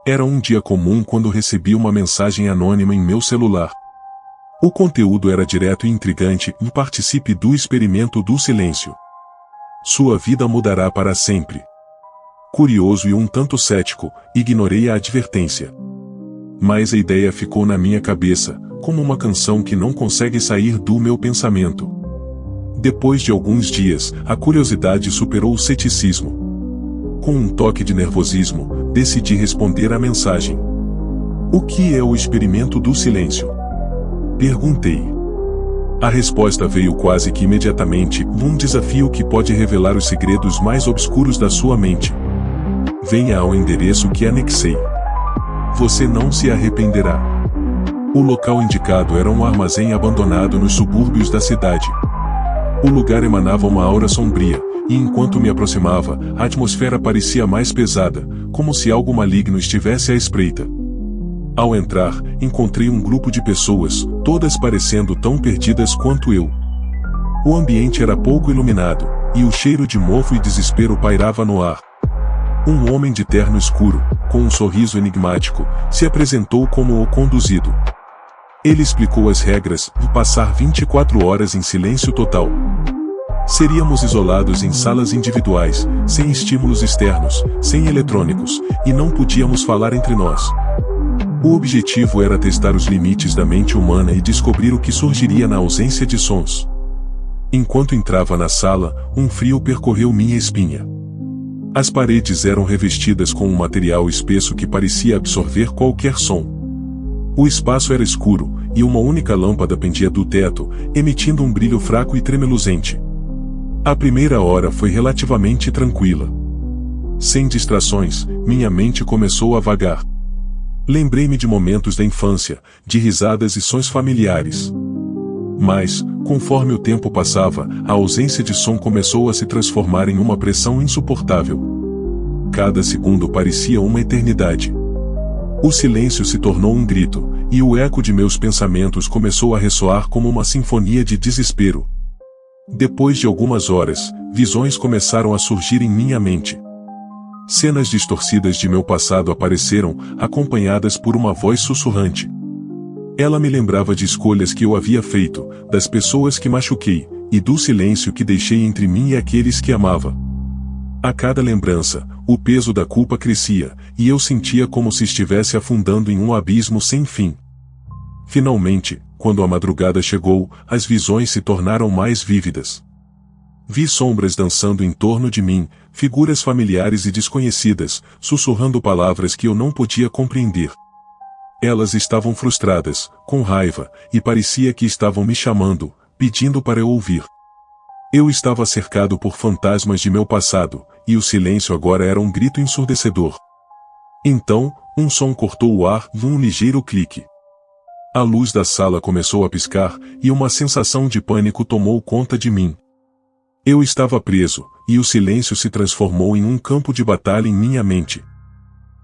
Era um dia comum quando recebi uma mensagem anônima em meu celular. O conteúdo era direto e intrigante e participe do experimento do silêncio. Sua vida mudará para sempre. Curioso e um tanto cético, ignorei a advertência. Mas a ideia ficou na minha cabeça, como uma canção que não consegue sair do meu pensamento. Depois de alguns dias, a curiosidade superou o ceticismo. Com um toque de nervosismo, decidi responder à mensagem. O que é o experimento do silêncio? Perguntei. A resposta veio quase que imediatamente, um desafio que pode revelar os segredos mais obscuros da sua mente. Venha ao endereço que anexei. Você não se arrependerá. O local indicado era um armazém abandonado nos subúrbios da cidade. O lugar emanava uma aura sombria, e enquanto me aproximava, a atmosfera parecia mais pesada, como se algo maligno estivesse à espreita. Ao entrar, encontrei um grupo de pessoas, todas parecendo tão perdidas quanto eu. O ambiente era pouco iluminado, e o cheiro de mofo e desespero pairava no ar. Um homem de terno escuro, com um sorriso enigmático, se apresentou como o conduzido. Ele explicou as regras de passar 24 horas em silêncio total. Seríamos isolados em salas individuais, sem estímulos externos, sem eletrônicos, e não podíamos falar entre nós. O objetivo era testar os limites da mente humana e descobrir o que surgiria na ausência de sons. Enquanto entrava na sala, um frio percorreu minha espinha. As paredes eram revestidas com um material espesso que parecia absorver qualquer som. O espaço era escuro, e uma única lâmpada pendia do teto, emitindo um brilho fraco e tremeluzente. A primeira hora foi relativamente tranquila. Sem distrações, minha mente começou a vagar. Lembrei-me de momentos da infância, de risadas e sons familiares. Mas, conforme o tempo passava, a ausência de som começou a se transformar em uma pressão insuportável. Cada segundo parecia uma eternidade. O silêncio se tornou um grito, e o eco de meus pensamentos começou a ressoar como uma sinfonia de desespero. Depois de algumas horas, visões começaram a surgir em minha mente. Cenas distorcidas de meu passado apareceram, acompanhadas por uma voz sussurrante. Ela me lembrava de escolhas que eu havia feito, das pessoas que machuquei, e do silêncio que deixei entre mim e aqueles que amava. A cada lembrança, o peso da culpa crescia, e eu sentia como se estivesse afundando em um abismo sem fim. Finalmente, quando a madrugada chegou, as visões se tornaram mais vívidas. Vi sombras dançando em torno de mim, figuras familiares e desconhecidas, sussurrando palavras que eu não podia compreender. Elas estavam frustradas, com raiva, e parecia que estavam me chamando, pedindo para eu ouvir. Eu estava cercado por fantasmas de meu passado, e o silêncio agora era um grito ensurdecedor. Então, um som cortou o ar num ligeiro clique. A luz da sala começou a piscar, e uma sensação de pânico tomou conta de mim. Eu estava preso, e o silêncio se transformou em um campo de batalha em minha mente.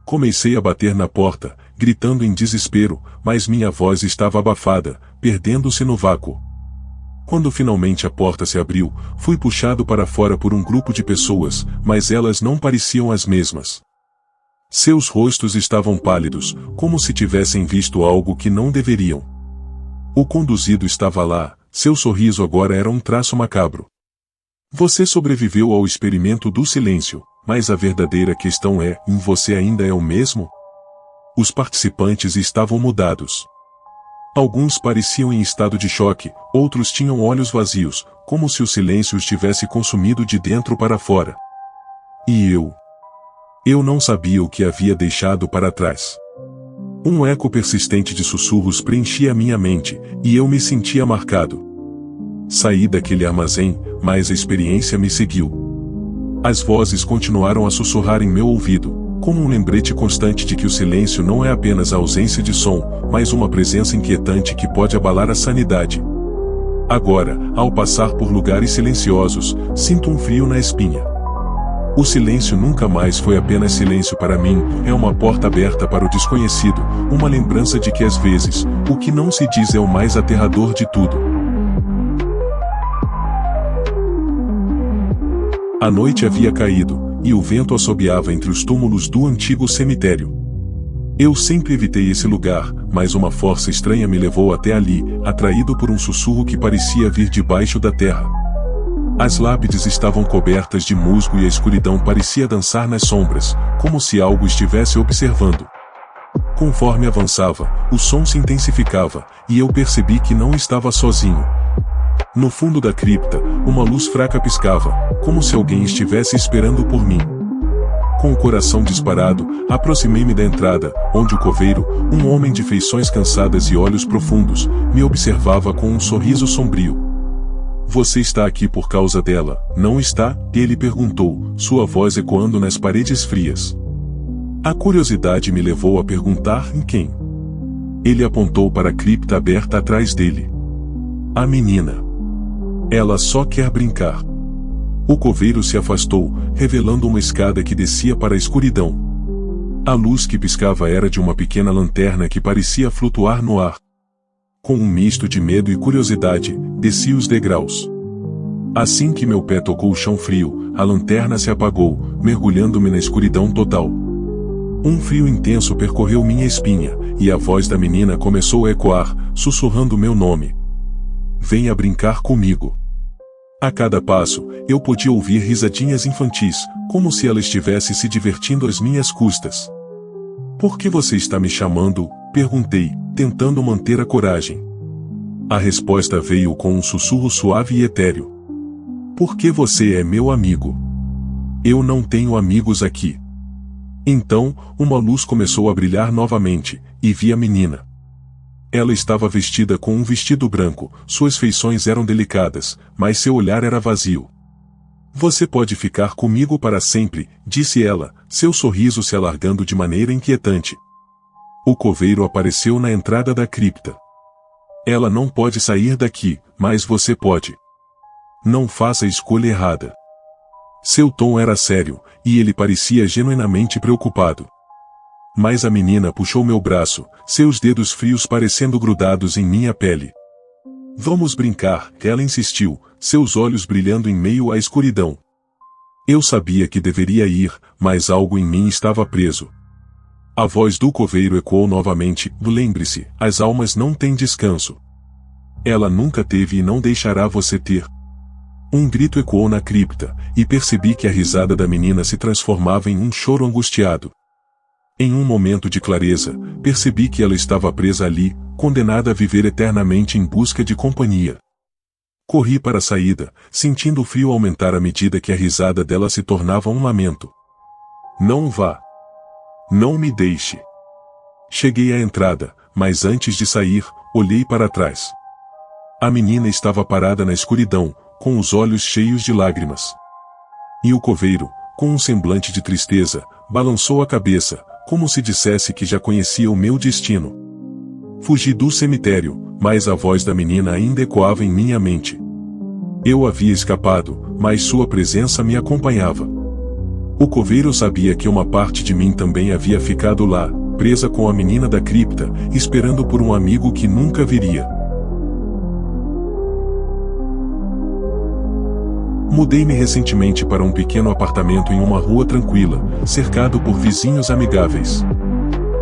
Comecei a bater na porta, gritando em desespero, mas minha voz estava abafada, perdendo-se no vácuo. Quando finalmente a porta se abriu, fui puxado para fora por um grupo de pessoas, mas elas não pareciam as mesmas. Seus rostos estavam pálidos, como se tivessem visto algo que não deveriam. O conduzido estava lá, seu sorriso agora era um traço macabro. Você sobreviveu ao experimento do silêncio, mas a verdadeira questão é, você ainda é o mesmo? Os participantes estavam mudados. Alguns pareciam em estado de choque, outros tinham olhos vazios, como se o silêncio os tivesse consumido de dentro para fora. E eu? Eu não sabia o que havia deixado para trás. Um eco persistente de sussurros preenchia minha mente, e eu me sentia marcado. Saí daquele armazém, mas a experiência me seguiu. As vozes continuaram a sussurrar em meu ouvido, como um lembrete constante de que o silêncio não é apenas a ausência de som, mas uma presença inquietante que pode abalar a sanidade. Agora, ao passar por lugares silenciosos, sinto um frio na espinha. O silêncio nunca mais foi apenas silêncio para mim, é uma porta aberta para o desconhecido, uma lembrança de que às vezes, o que não se diz é o mais aterrador de tudo. A noite havia caído, e o vento assobiava entre os túmulos do antigo cemitério. Eu sempre evitei esse lugar, mas uma força estranha me levou até ali, atraído por um sussurro que parecia vir debaixo da terra. As lápides estavam cobertas de musgo e a escuridão parecia dançar nas sombras, como se algo estivesse observando. Conforme avançava, o som se intensificava, e eu percebi que não estava sozinho. No fundo da cripta, uma luz fraca piscava, como se alguém estivesse esperando por mim. Com o coração disparado, aproximei-me da entrada, onde o coveiro, um homem de feições cansadas e olhos profundos, me observava com um sorriso sombrio. Você está aqui por causa dela, não está? Ele perguntou, sua voz ecoando nas paredes frias. A curiosidade me levou a perguntar em quem. Ele apontou para a cripta aberta atrás dele. A menina. Ela só quer brincar. O coveiro se afastou, revelando uma escada que descia para a escuridão. A luz que piscava era de uma pequena lanterna que parecia flutuar no ar. Com um misto de medo e curiosidade, desci os degraus. Assim que meu pé tocou o chão frio, a lanterna se apagou, mergulhando-me na escuridão total. Um frio intenso percorreu minha espinha, e a voz da menina começou a ecoar, sussurrando meu nome. Venha brincar comigo. A cada passo, eu podia ouvir risadinhas infantis, como se ela estivesse se divertindo às minhas custas. Por que você está me chamando? Perguntei, tentando manter a coragem. A resposta veio com um sussurro suave e etéreo. Porque você é meu amigo. Eu não tenho amigos aqui. Então, uma luz começou a brilhar novamente, e vi a menina. Ela estava vestida com um vestido branco, suas feições eram delicadas, mas seu olhar era vazio. Você pode ficar comigo para sempre, disse ela, seu sorriso se alargando de maneira inquietante. O coveiro apareceu na entrada da cripta. Ela não pode sair daqui, mas você pode. Não faça a escolha errada. Seu tom era sério, e ele parecia genuinamente preocupado. Mas a menina puxou meu braço, seus dedos frios parecendo grudados em minha pele. Vamos brincar, ela insistiu, seus olhos brilhando em meio à escuridão. Eu sabia que deveria ir, mas algo em mim estava preso. A voz do coveiro ecoou novamente, lembre-se, as almas não têm descanso. Ela nunca teve e não deixará você ter. Um grito ecoou na cripta, e percebi que a risada da menina se transformava em um choro angustiado. Em um momento de clareza, percebi que ela estava presa ali, condenada a viver eternamente em busca de companhia. Corri para a saída, sentindo o frio aumentar à medida que a risada dela se tornava um lamento. Não vá. Não me deixe. Cheguei à entrada, mas antes de sair, olhei para trás. A menina estava parada na escuridão, com os olhos cheios de lágrimas. E o coveiro, com um semblante de tristeza, balançou a cabeça, como se dissesse que já conhecia o meu destino. Fugi do cemitério, mas a voz da menina ainda ecoava em minha mente. Eu havia escapado, mas sua presença me acompanhava. O coveiro sabia que uma parte de mim também havia ficado lá, presa com a menina da cripta, esperando por um amigo que nunca viria. Mudei-me recentemente para um pequeno apartamento em uma rua tranquila, cercado por vizinhos amigáveis.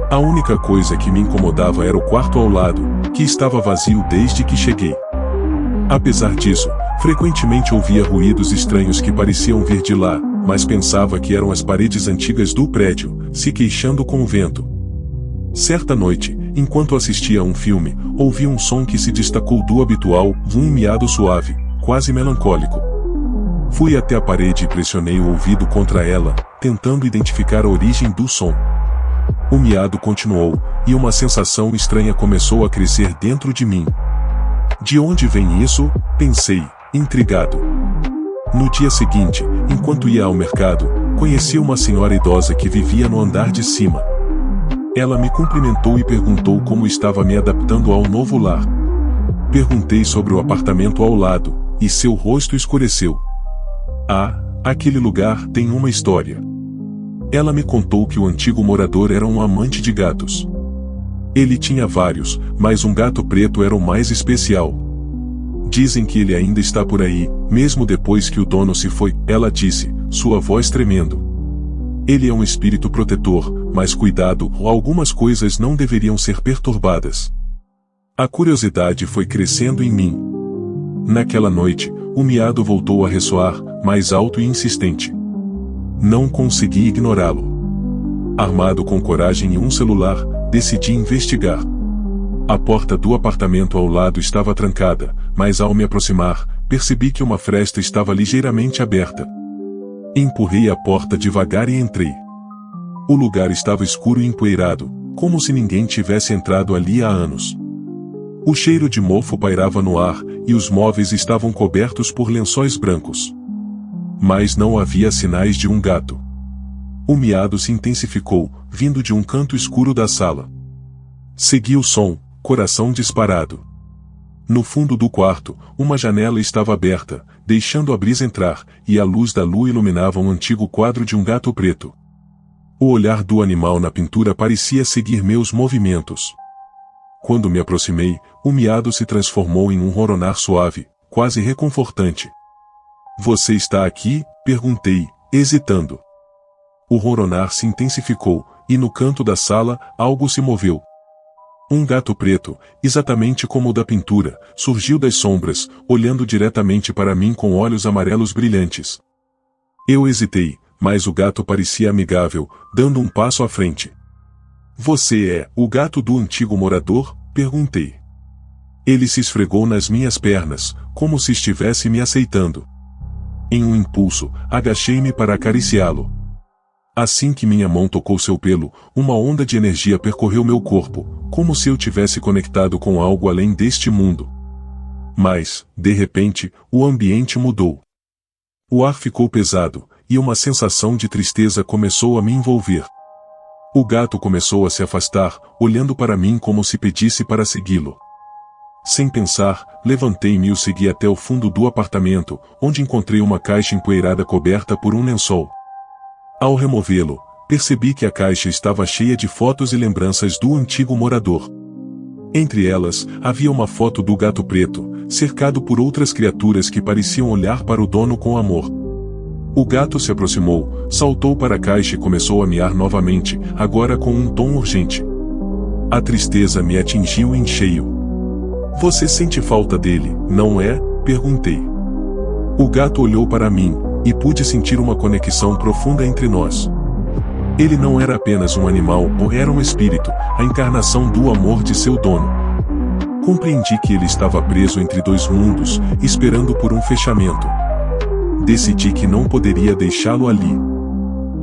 A única coisa que me incomodava era o quarto ao lado, que estava vazio desde que cheguei. Apesar disso, frequentemente ouvia ruídos estranhos que pareciam vir de lá, mas pensava que eram as paredes antigas do prédio, se queixando com o vento. Certa noite, enquanto assistia a um filme, ouvi um som que se destacou do habitual, um miado suave, quase melancólico. Fui até a parede e pressionei o ouvido contra ela, tentando identificar a origem do som. O miado continuou, e uma sensação estranha começou a crescer dentro de mim. De onde vem isso? Pensei, intrigado. No dia seguinte, enquanto ia ao mercado, conheci uma senhora idosa que vivia no andar de cima. Ela me cumprimentou e perguntou como estava me adaptando ao novo lar. Perguntei sobre o apartamento ao lado, e seu rosto escureceu. Ah, aquele lugar tem uma história. Ela me contou que o antigo morador era um amante de gatos. Ele tinha vários, mas um gato preto era o mais especial. Dizem que ele ainda está por aí, mesmo depois que o dono se foi, ela disse, sua voz tremendo. Ele é um espírito protetor, mas cuidado, algumas coisas não deveriam ser perturbadas. A curiosidade foi crescendo em mim. Naquela noite, o miado voltou a ressoar, mais alto e insistente. Não consegui ignorá-lo. Armado com coragem e um celular, decidi investigar. A porta do apartamento ao lado estava trancada, mas ao me aproximar, percebi que uma fresta estava ligeiramente aberta. Empurrei a porta devagar e entrei. O lugar estava escuro e empoeirado, como se ninguém tivesse entrado ali há anos. O cheiro de mofo pairava no ar, e os móveis estavam cobertos por lençóis brancos. Mas não havia sinais de um gato. O miado se intensificou, vindo de um canto escuro da sala. Segui o som, coração disparado. No fundo do quarto, uma janela estava aberta, deixando a brisa entrar, e a luz da lua iluminava um antigo quadro de um gato preto. O olhar do animal na pintura parecia seguir meus movimentos. Quando me aproximei, o miado se transformou em um roronar suave, quase reconfortante. "Você está aqui?", perguntei, hesitando. O roronar se intensificou, e no canto da sala, algo se moveu. Um gato preto, exatamente como o da pintura, surgiu das sombras, olhando diretamente para mim com olhos amarelos brilhantes. Eu hesitei, mas o gato parecia amigável, dando um passo à frente. "Você é o gato do antigo morador?", perguntei. Ele se esfregou nas minhas pernas, como se estivesse me aceitando. Em um impulso, agachei-me para acariciá-lo. Assim que minha mão tocou seu pelo, uma onda de energia percorreu meu corpo, como se eu tivesse conectado com algo além deste mundo. Mas, de repente, o ambiente mudou. O ar ficou pesado, e uma sensação de tristeza começou a me envolver. O gato começou a se afastar, olhando para mim como se pedisse para segui-lo. Sem pensar, levantei-me e o segui até o fundo do apartamento, onde encontrei uma caixa empoeirada coberta por um lençol. Ao removê-lo, percebi que a caixa estava cheia de fotos e lembranças do antigo morador. Entre elas, havia uma foto do gato preto, cercado por outras criaturas que pareciam olhar para o dono com amor. O gato se aproximou, saltou para a caixa e começou a miar novamente, agora com um tom urgente. A tristeza me atingiu em cheio. "Você sente falta dele, não é?", perguntei. O gato olhou para mim, e pude sentir uma conexão profunda entre nós. Ele não era apenas um animal, era um espírito, a encarnação do amor de seu dono. Compreendi que ele estava preso entre dois mundos, esperando por um fechamento. Decidi que não poderia deixá-lo ali.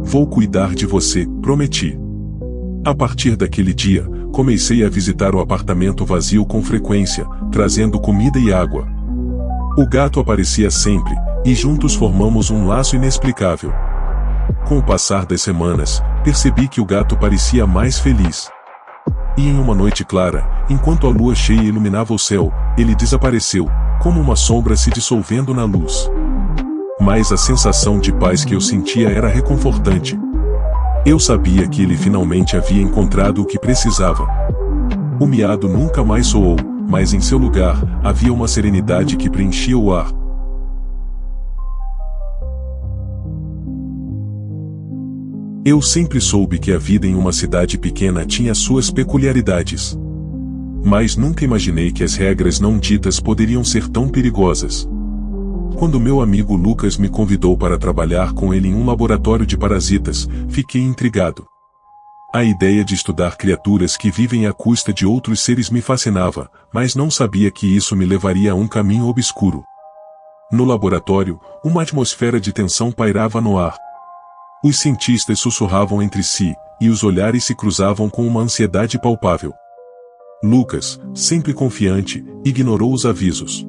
"Vou cuidar de você", prometi. A partir daquele dia, comecei a visitar o apartamento vazio com frequência, trazendo comida e água. O gato aparecia sempre, e juntos formamos um laço inexplicável. Com o passar das semanas, percebi que o gato parecia mais feliz. E em uma noite clara, enquanto a lua cheia iluminava o céu, ele desapareceu, como uma sombra se dissolvendo na luz. Mas a sensação de paz que eu sentia era reconfortante. Eu sabia que ele finalmente havia encontrado o que precisava. O miado nunca mais soou, mas em seu lugar, havia uma serenidade que preenchia o ar. Eu sempre soube que a vida em uma cidade pequena tinha suas peculiaridades. Mas nunca imaginei que as regras não ditas poderiam ser tão perigosas. Quando meu amigo Lucas me convidou para trabalhar com ele em um laboratório de parasitas, fiquei intrigado. A ideia de estudar criaturas que vivem à custa de outros seres me fascinava, mas não sabia que isso me levaria a um caminho obscuro. No laboratório, uma atmosfera de tensão pairava no ar. Os cientistas sussurravam entre si, e os olhares se cruzavam com uma ansiedade palpável. Lucas, sempre confiante, ignorou os avisos.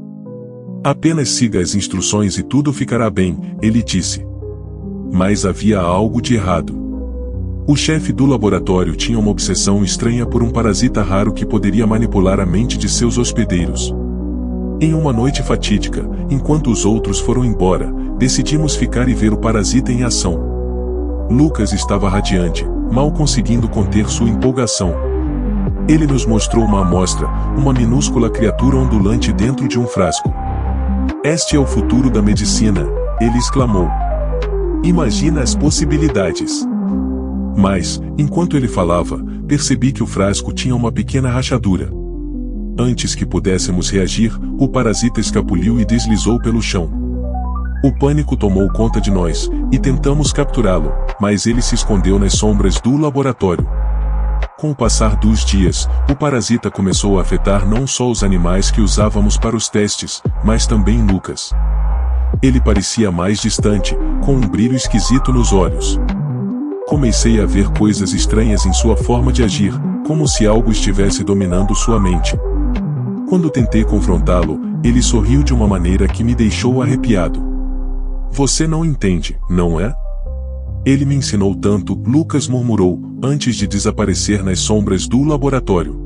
"Apenas siga as instruções e tudo ficará bem", ele disse. Mas havia algo de errado. O chefe do laboratório tinha uma obsessão estranha por um parasita raro que poderia manipular a mente de seus hospedeiros. Em uma noite fatídica, enquanto os outros foram embora, decidimos ficar e ver o parasita em ação. Lucas estava radiante, mal conseguindo conter sua empolgação. Ele nos mostrou uma amostra, uma minúscula criatura ondulante dentro de um frasco. "Este é o futuro da medicina", ele exclamou. "Imagina as possibilidades. Mas, enquanto ele falava, percebi que o frasco tinha uma pequena rachadura. Antes que pudéssemos reagir, o parasita escapuliu e deslizou pelo chão. O pânico tomou conta de nós, e tentamos capturá-lo, mas ele se escondeu nas sombras do laboratório. Com o passar dos dias, o parasita começou a afetar não só os animais que usávamos para os testes, mas também Lucas. Ele parecia mais distante, com um brilho esquisito nos olhos. Comecei a ver coisas estranhas em sua forma de agir, como se algo estivesse dominando sua mente. Quando tentei confrontá-lo, ele sorriu de uma maneira que me deixou arrepiado. Você não entende, não é? Ele me ensinou tanto, Lucas murmurou, antes de desaparecer nas sombras do laboratório.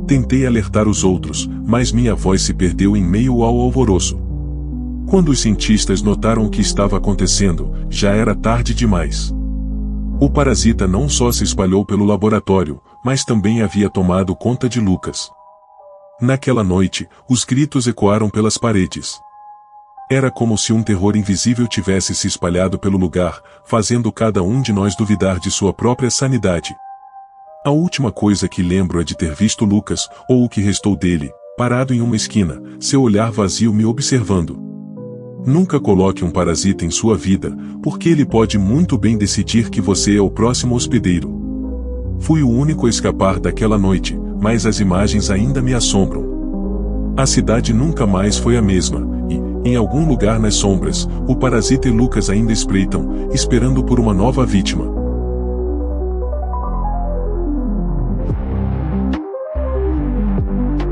Tentei alertar os outros, mas minha voz se perdeu em meio ao alvoroço. Quando os cientistas notaram o que estava acontecendo, já era tarde demais. O parasita não só se espalhou pelo laboratório, mas também havia tomado conta de Lucas. Naquela noite, os gritos ecoaram pelas paredes. Era como se um terror invisível tivesse se espalhado pelo lugar, fazendo cada um de nós duvidar de sua própria sanidade. A última coisa que lembro é de ter visto Lucas, ou o que restou dele, parado em uma esquina, seu olhar vazio me observando. Nunca coloque um parasita em sua vida, porque ele pode muito bem decidir que você é o próximo hospedeiro. Fui o único a escapar daquela noite, mas as imagens ainda me assombram. A cidade nunca mais foi a mesma, e, em algum lugar nas sombras, o parasita e Lucas ainda espreitam, esperando por uma nova vítima.